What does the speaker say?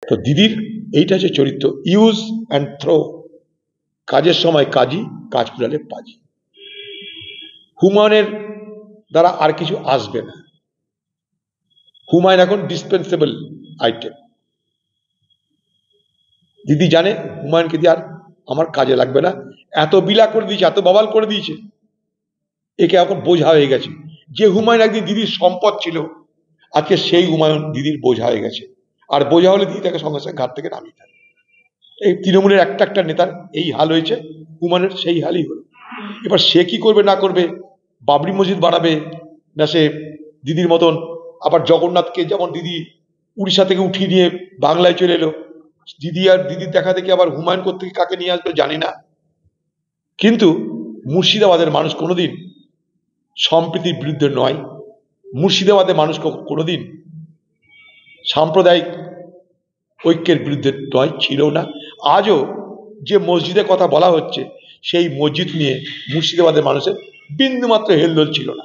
তো দিদির এইটা হচ্ছে চরিত্র, ইউজ অ্যান্ড থ্রো, কাজের সময় কাজী, কাজ ফুরালে পাজি। হুমায়ুনের দ্বারা আর কিছু আসবে না, হুমায়ুন এখন ডিসপেন্সেবল আইটেম। দিদি জানে হুমায়ুনকে দিয়ে আর আমার কাজে লাগবে না, এত বিলা করে দিয়েছে, এত ববাল করে দিয়েছে, একে এখন বোঝা হয়ে গেছে। যে হুমায়ুন একদিন দিদির সম্পদ ছিল, আজকে সেই হুমায়ুন দিদির বোঝা হয়ে গেছে। আর বোঝা হলে দিদি তাকে সঙ্গে সঙ্গে ঘাট থেকে নামিয়ে দেয়। এই তৃণমূলের একটা একটা নেতার এই হাল হয়েছে, হুমায়ুনের সেই হালই হলো। এবার সে কি করবে না করবে, বাবরি মসজিদ বানাবে না সে দিদির মতন আবার জগন্নাথকে, যেমন দিদি উড়িষ্যা থেকে উঠিয়ে নিয়ে বাংলায় চলে এলো, দিদি আর দিদির দেখা দেখি আবার হুমায়ুন কোত্থেকে কাকে নিয়ে আসবে জানি না। কিন্তু মুর্শিদাবাদের মানুষ কোনোদিন সম্প্রীতির বিরুদ্ধে নয়, মুর্শিদাবাদের মানুষ কোনোদিন সাম্প্রদায়িক ঐক্যের বিরুদ্ধে নয়, ছিল না। আজও যে মসজিদের কথা বলা হচ্ছে, সেই মসজিদ নিয়ে মুর্শিদাবাদের মানুষের বিন্দুমাত্র হেলদোল ছিল না।